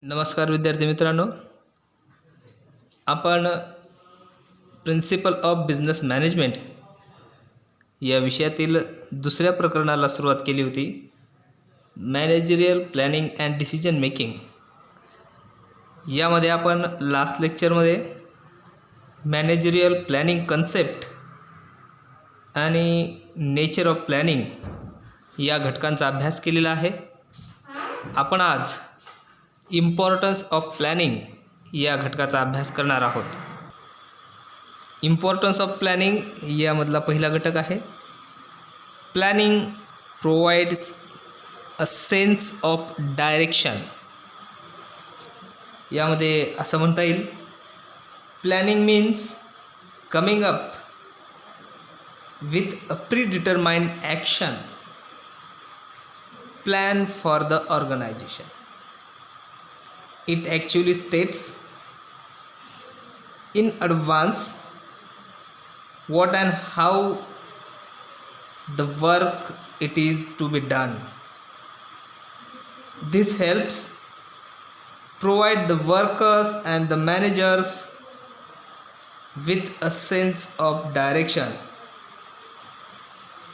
नमस्कार विद्यार्थी मित्रांनो, आपण प्रिन्सिपल ऑफ बिझनेस मॅनेजमेंट या विषयातील दुसऱ्या प्रकरणाला सुरुवात केली होती. Managerial planning and decision making. यामध्ये आपण लास्ट लेक्चरमध्ये मॅनेजरियल प्लॅनिंग कन्सेप्ट आणि नेचर ऑफ प्लॅनिंग या घटकांचा अभ्यास केलेला आहे. आपण आज इम्पॉर्टन्स ऑफ प्लॅनिंग या घटकाचा अभ्यास करणार आहोत. इम्पॉर्टन्स ऑफ प्लॅनिंग यामधला पहिला घटक आहे. Planning provides a sense of direction. यामध्ये असं म्हणता येईल, planning means coming up with a predetermined action plan for the organisation. It actually states in advance what and how the work it is to be done. This helps provide the workers and the managers with a sense of direction,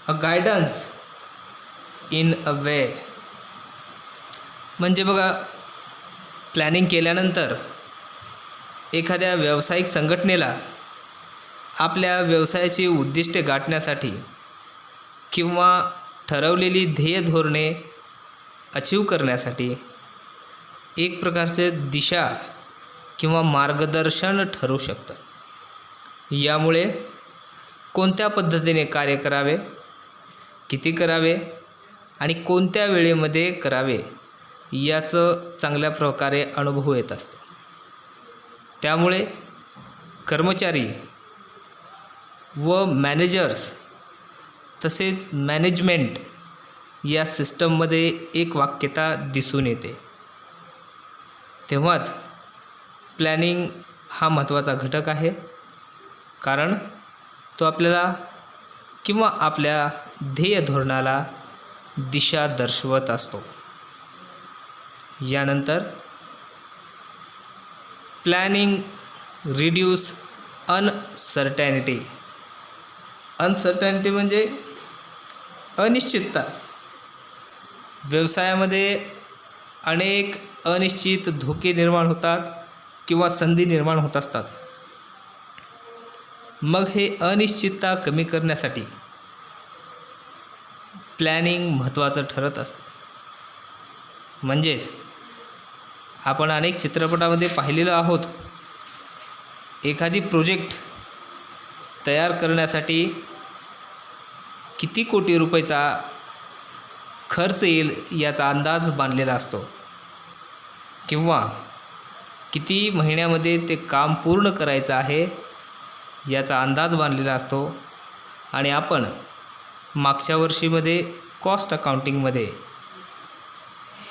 a guidance in a way. म्हणजे बघा, planning केल्यानंतर एखाद्या व्यावसायिक संघटनेला आपल्या व्यवसायाची उद्दिष्टे गाठण्यासाठी किंवा ठरवलेली ध्येय धोरणे अचीव करण्यासाठी एक प्रकारचे दिशा किंवा मार्गदर्शन ठरू शकतं. यामुळे कोणत्या पद्धतीने कार्य करावे, किती करावे आणि कोणत्या वेळेमध्ये करावे याचं चांगल्या प्रकारे अनुभव येत असतो. त्यामुळे कर्मचारी व मॅनेजर्स तसेच मॅनेजमेंट या सिस्टममध्ये एक वाक्यता दिसून येते. तेव्हाच प्लॅनिंग हा महत्त्वाचा घटक आहे, कारण तो आपल्याला किंवा आपल्या ध्येय धोरणाला दिशा दर्शवत असतो. यानंतर प्लॅनिंग रिड्यूस अनसर्टॅनिटी. अनसर्टॅनिटी म्हणजे अनिश्चितता. व्यवसायामध्ये अनेक अनिश्चित धोके निर्माण होतात किंवा संधी निर्माण होत असतात. मग हे अनिश्चितता कमी करण्यासाठी प्लॅनिंग महत्त्वाचं ठरत असतं. म्हणजेच आपण अनेक चित्रपटामध्ये पाहिलेलं आहोत, एखादी प्रोजेक्ट तयार करण्यासाठी किती कोटी रुपयाचा खर्च येईल याचा अंदाज बांधलेला असतो किंवा किती महिन्यामध्ये ते काम पूर्ण करायचं आहे याचा अंदाज बांधलेला असतो. आणि आपण मागच्या वर्षीमध्ये कॉस्ट अकाउंटिंगमध्ये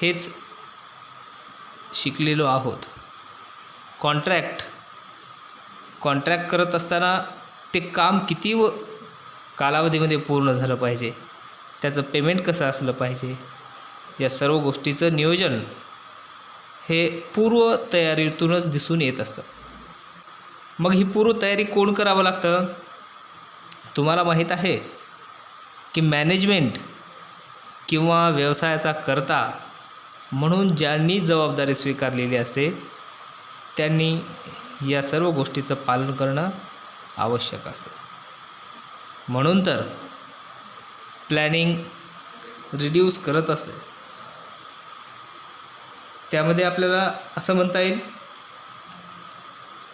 हेच शिकलेलो आहोत. कॉन्ट्रॅक्ट करत असताना ते काम किती कालावधीमध्ये पूर्ण झालं पाहिजे, त्याचं पेमेंट कसं असलं पाहिजे, या सर्व गोष्टीचं नियोजन हे पूर्व तयारीतूनच दिसून येत असतं. मग ही पूर्व तयारी कोण करावं लागतं? तुम्हाला माहीत आहे की मॅनेजमेंट किंवा व्यवसायाचा कर्ता म्हणून ज्यांनी जबाबदारी स्वीकारलेली असते त्यांनी या सर्व गोष्टीचं पालन करणं आवश्यक असतं. म्हणून तर प्लॅनिंग रिड्यूस करत असते. त्यामध्ये आपल्याला असं म्हणता येईल,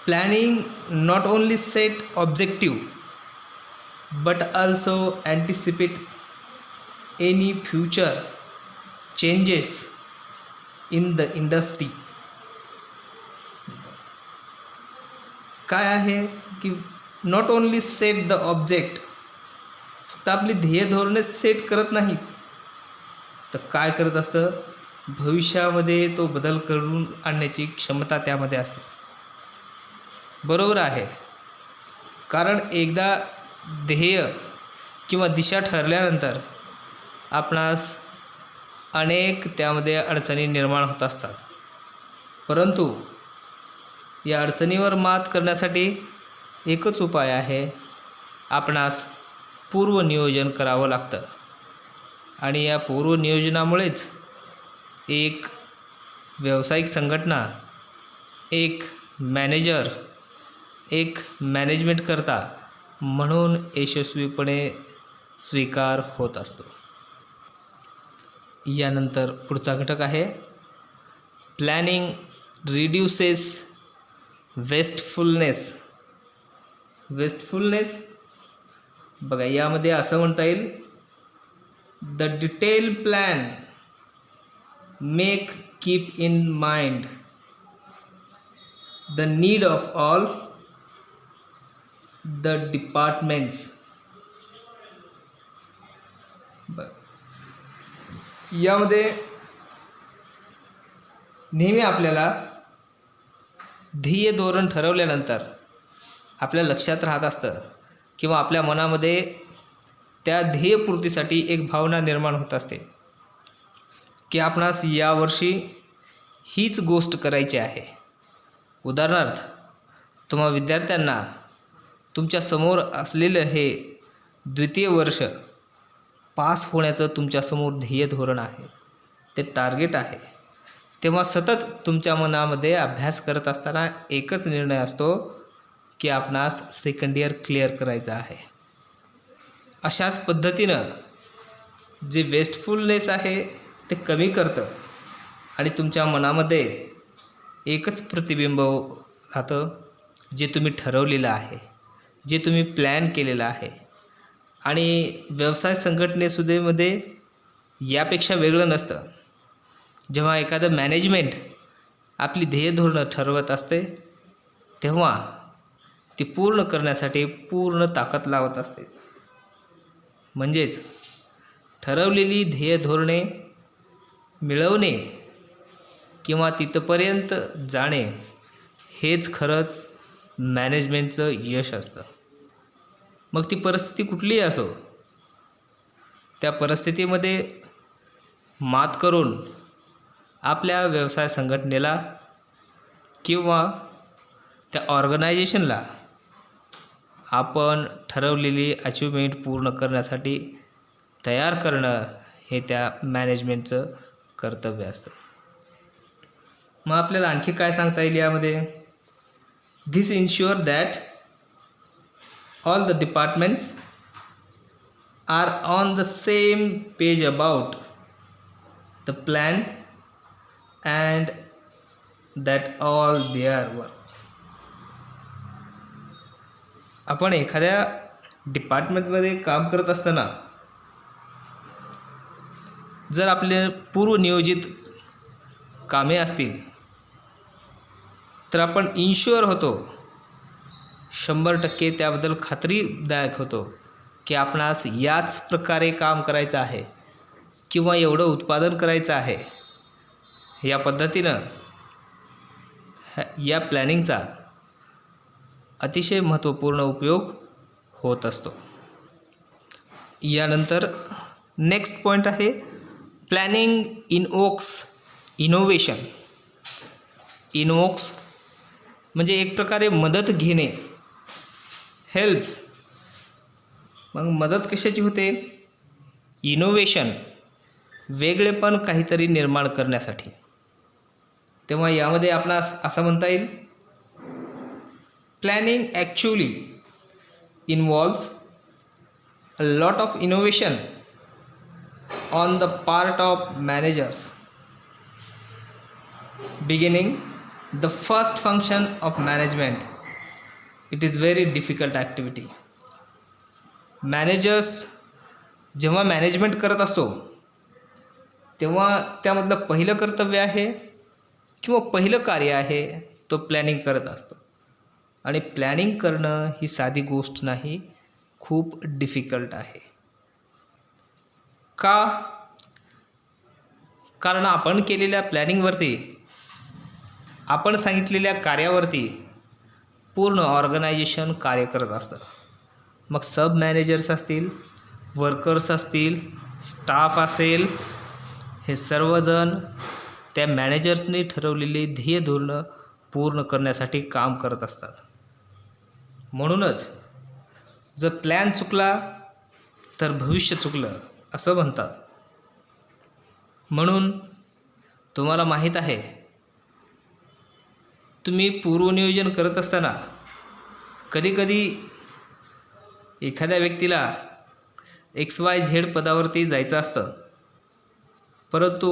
planning not only set objective but also anticipate any future changes in the industry. काय आहे की not only set the object, फक्त आपली ध्येय धोरणे सेट करत नाहीत, तर काय करत असतं, भविष्यामध्ये तो बदल करून आणण्याची क्षमता त्यामध्ये असते. बरोबर आहे, कारण एकदा ध्येय किंवा दिशा ठरल्यानंतर आपणास अनेक त्यामध्ये अडचणी निर्माण होत असतात. परंतु या अडचणीवर मात करण्यासाठी एकच उपाय आहे, आपणास पूर्वनियोजन करावं लागतं. आणि या पूर्वनियोजनामुळेच एक व्यावसायिक संघटना, एक मॅनेजर, एक मॅनेजमेंटकरता म्हणून यशस्वीपणे स्वीकार होत असतो. यानंतर पुढचा घटक आहे प्लॅनिंग रिड्युसेस वेस्टफुलनेस. वेस्टफुलनेस बघा, यामध्ये असं म्हणता येईल, the detail plan make keep in mind the need of all the departments. यामध्ये नेहमी आपल्याला ध्येय धोरण ठरवल्यानंतर आपल्या लक्षात राहत असतं किंवा आपल्या मनामध्ये त्या ध्येयपूर्तीसाठी एक भावना निर्माण होत असते की आपणास यावर्षी हीच गोष्ट करायची आहे. उदाहरणार्थ, तुम्हा विद्यार्थ्यांना तुमच्या समोर असलेलं हे द्वितीय वर्ष पास होण्याचं तुमच्यासमोर ध्येय धोरण आहे, ते टार्गेट आहे. तेव्हा सतत तुमच्या मनामध्ये अभ्यास करत असताना एकच निर्णय असतो की आपणास सेकंड इयर क्लिअर करायचं आहे. अशाच पद्धतीनं जे वेस्टफुलनेस आहे ते कमी करतं आणि तुमच्या मनामध्ये एकच प्रतिबिंब राहतं, जे तुम्ही ठरवलेलं आहे, जे तुम्ही प्लॅन केलेलं आहे. आणि व्यवसाय संघटनेमध्ये यापेक्षा वेगळं नसतं. जेव्हा एखादं मॅनेजमेंट आपली ध्येय धोरणं ठरवत असते तेव्हा ती पूर्ण करण्यासाठी पूर्ण ताकद लावत असते. म्हणजेच ठरवलेली ध्येय धोरणे मिळवणे किंवा तिथपर्यंत जाणे हेच खरंच मॅनेजमेंटचं यश असतं. मग ती परिस्थिती कुठलीही असो, त्या परिस्थितीमध्ये मात करून आपल्या व्यवसाय संघटनेला किंवा त्या ऑर्गनायझेशनला आपण ठरवलेली अचिव्हमेंट पूर्ण करण्यासाठी तयार करणं हे त्या मॅनेजमेंटचं कर्तव्य असतं. मग आपल्याला आणखी काय सांगता येईल यामध्ये? This ensure that all the departments are on the same page about the plan and that all their work. आपण एखाद्या डिपार्टमेंटमध्ये काम करत असताना जर आपले पूर्वनियोजित कामे असतील तर आपण इन्श्युअर होतो, 100% त्याबद्दल खात्रीदायक होतो की आपणास याच प्रकारे काम करायचं आहे किंवा एवढं उत्पादन करायचं आहे. या पद्धतीनं या प्लॅनिंगचा अतिशय महत्त्वपूर्ण उपयोग होत असतो. यानंतर नेक्स्ट पॉईंट आहे प्लॅनिंग इनवोक्स इनोव्हेशन. इनवोक्स म्हणजे एक प्रकारे मदत घेणे, हेल्प्स. मग मदत कशाची होते? इनोव्हेशन, वेगळेपण काहीतरी निर्माण करण्यासाठी. तेव्हा यामध्ये आपणास असं म्हणता येईल, planning actually involves a lot of innovation on the part of managers. Beginning the first function of management, it is very difficult activity. Managers जेव्हा मॅनेजमेंट करत असतो तेव्हा त्यामधलं पहिलं कर्तव्य आहे किंवा पहिलं कार्य आहे तो प्लॅनिंग करत असतो. आणि प्लॅनिंग करणं ही साधी गोष्ट नाही, खूप डिफिकल्ट आहे. का? कारण आपण केलेल्या प्लॅनिंगवरती, आपण सांगितलेल्या कार्यावरती पूर्ण ऑर्गनायझेशन कार्य करत असतं. मग सब मॅनेजर्स असतील, वर्कर्स असतील, स्टाफ असेल, हे सर्वजण त्या मॅनेजर्सने ठरवलेली ध्येय धोरणं पूर्ण करण्यासाठी काम करत असतात. म्हणूनच जर प्लॅन चुकला तर भविष्य चुकलं असं म्हणतात. म्हणून तुम्हाला माहीत आहे, तुम्ही पूर्वनियोजन करत असताना कधीकधी एखाद्या व्यक्तीला XYZ पदावरती जायचं असतं, परंतु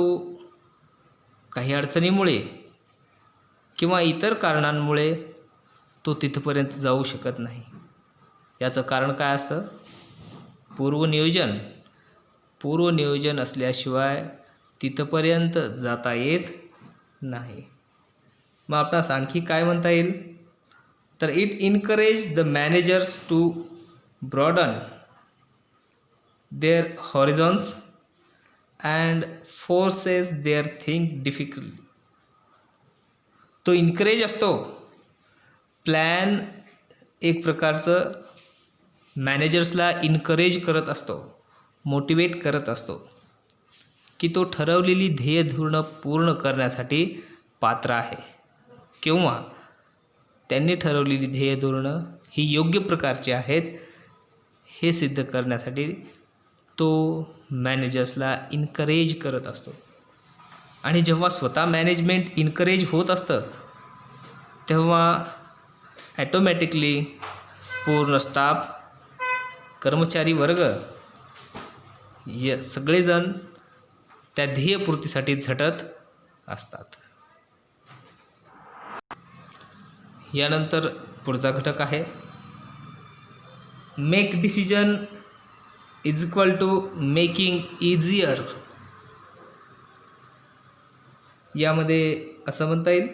काही अडचणीमुळे किंवा इतर कारणांमुळे तो तिथपर्यंत जाऊ शकत नाही. याचं कारण काय असतं? पूर्वनियोजन असल्याशिवाय तिथपर्यंत जाता येत नाही. मग आपणास आणखी काय म्हणता येईल? तर it encourage the managers to broaden their horizons and forces their think difficult. तो इनकरेज असतो. प्लॅन एक प्रकारचं मॅनेजर्सला इनकरेज करत असतो, मोटिवेट करत असतो की तो ठरवलेली ध्येय धोरणं पूर्ण करण्यासाठी पात्र आहे, किंवा त्यांनी ठरवलेली ध्येय धोरणं ही योग्य प्रकारची आहेत हे सिद्ध करण्यासाठी तो मॅनेजर्सला इनकरेज करत असतो. आणि जेव्हा स्वतः मॅनेजमेंट इनकरेज होत असतं तेव्हा ॲटोमॅटिकली पूर्ण स्टाफ, कर्मचारी वर्ग सगळेजण त्या ध्येयपूर्तीसाठी झटत असतात. यानंतर पुढचा घटक आहे make decision is equal to making easier. यामध्ये असं म्हणता येईल,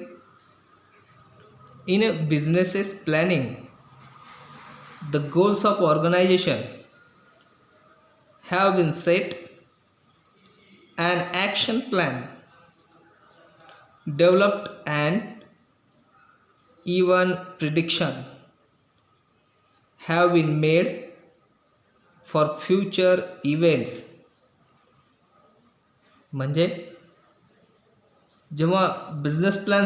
in businesses planning the goals of organisation have been set, an action plan developed, and even prediction have been made for future events. म्हणजे जेव्हा बिझनेस प्लॅन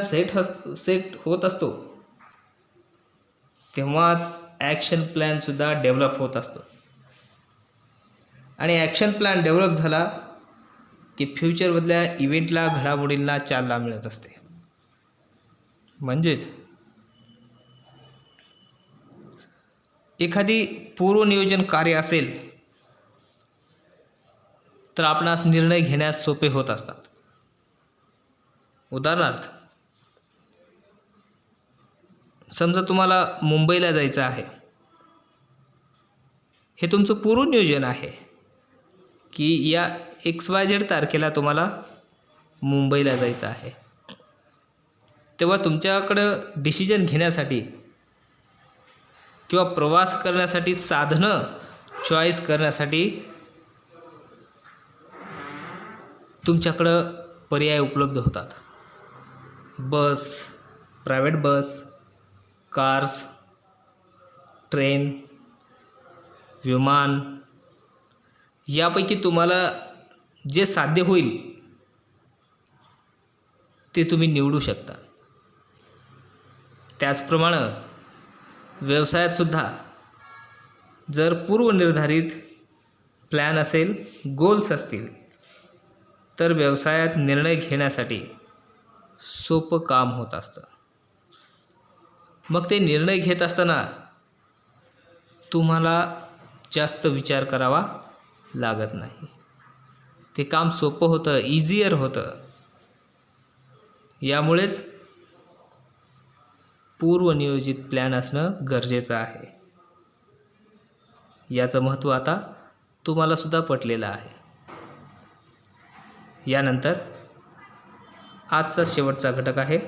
सेट होत असतो तेव्हाच action प्लॅनसुद्धा develop होत असतो. आणि ॲक्शन प्लॅन डेव्हलप झाला की फ्युचरमधल्या इव्हेंटला, घडामोडींना चालना मिळत असते. म्हणजेच एखादी पूर्वनियोजन कार्य असेल तर आपणास निर्णय घेण्यास सोपे होत असतात. उदाहरणार्थ, समजा तुम्हाला मुंबईला जायचं आहे, हे तुमचं पूर्वनियोजन आहे की या XYZ तारखेला तुम्हाला मुंबईला जायचं आहे. तेव्हा तुमच्याकडं डिसिजन घेण्यासाठी किंवा प्रवास करण्यासाठी साधनं चॉईस करण्यासाठी तुमच्याकडं पर्याय उपलब्ध होतात. बस, प्रायव्हेट बस, कार्स, ट्रेन, विमान, यापैकी तुम्हाला जे साध्य होईल ते तुम्ही निवडू शकता. त्याचप्रमाणे व्यवसायातसुद्धा जर पूर्वनिर्धारित प्लॅन असेल, गोल्स असतील, तर व्यवसायात निर्णय घेण्यासाठी सोपं काम होत असतं. मग ते निर्णय घेत असताना तुम्हाला जास्त विचार करावा लागत नाही. ते काम सोपं होतं, इझियर होतं. यामुळेच पूर्वनियोजित प्लॅन असणं गरजेचं आहे. याचं महत्त्व आता तुम्हालासुद्धा पटलेलं आहे. यानंतर आजचा शेवटचा घटक आहे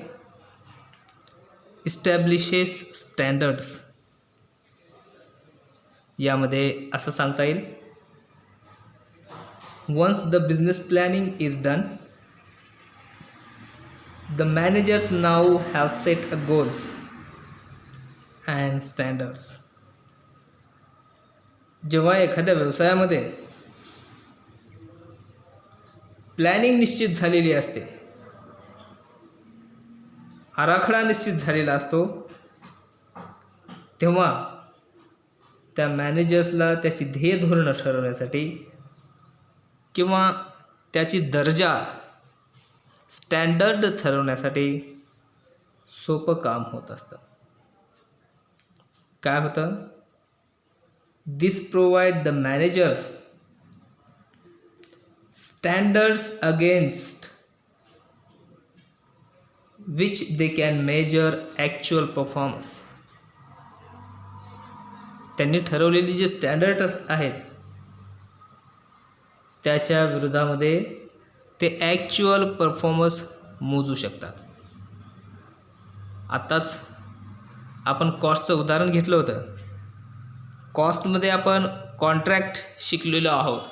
इस्टॅब्लिशेस स्टँडर्ड्स. यामध्ये असं सांगता येईल, once the business planning is done, the managers now have set a goals and standards. जेव्हा एखाद्या व्यवसायामध्ये प्लॅनिंग निश्चित झालेली असते आराखडा निश्चित झालेला असतो, तेव्हा त्या मॅनेजर्सला त्याची ध्येय धोरणं ठरवण्यासाठी किंवा त्याची दर्जा स्टँडर्ड ठरवण्यासाठी सोपं काम होत असतं. काय होतं? This provide the managers standards against which they can measure actual performance. त्यांनी ठरवलेली जे स्टँडर्ड आहेत त्याच्या विरोधामध्ये ते ॲक्च्युअल परफॉर्मन्स मोजू शकतात. आत्ताच आपण कॉस्टचं उदाहरण घेतलं होतं. कॉस्टमध्ये आपण कॉन्ट्रॅक्ट शिकलेलो आहोत.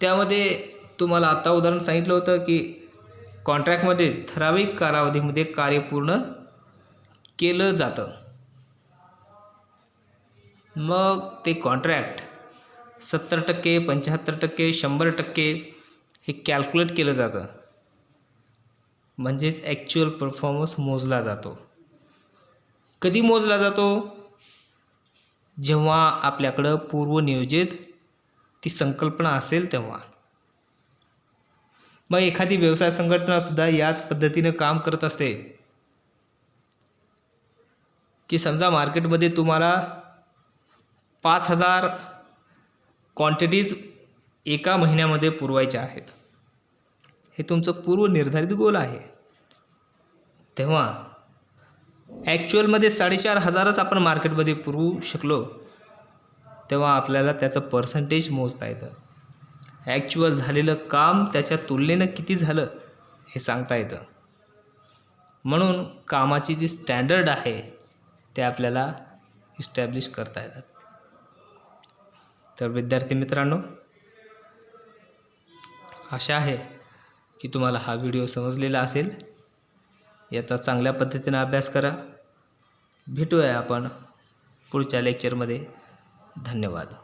त्यामध्ये तुम्हाला आत्ता उदाहरण सांगितलं होतं की कॉन्ट्रॅक्टमध्ये ठराविक कालावधीमध्ये कार्य पूर्ण केलं जातं. मग ते कॉन्ट्रॅक्ट 70%, 75%, 100% हे कॅल्क्युलेट केलं जातं. म्हणजेच ॲक्च्युअल परफॉर्मन्स मोजला जातो. कधी मोजला जातो? जेव्हा आपल्याकडं पूर्वनियोजित ती संकल्पना असेल तेव्हा. मग एखादी व्यवसाय संघटनासुद्धा याच पद्धतीनं काम करत असते की समजा मार्केटमध्ये तुम्हाला 5000 क्वांटिटीज एका महिन्यामध्ये पुरवायच्या आहेत. हे तुमचं पूर्वनिर्धारित गोल आहे. तेव्हा ॲक्च्युअलमध्ये 4500च आपण मार्केटमध्ये पुरवू शकलो, तेव्हा आपल्याला त्याचं पर्सेंटेज मोजता येतं. ॲक्च्युअल झालेलं काम त्याच्या तुलनेनं किती झालं हे सांगता येतं. म्हणून कामाची जी स्टँडर्ड आहे ते आपल्याला इस्टॅब्लिश करता येतात. तर विद्यार्थी मित्रांनो, आशा आहे की तुम्हाला हा व्हिडिओ समजलेला असेल. याचा चांगल्या पद्धतीने अभ्यास करा. भेटूया आपण पुढच्या लेक्चरमध्ये. धन्यवाद.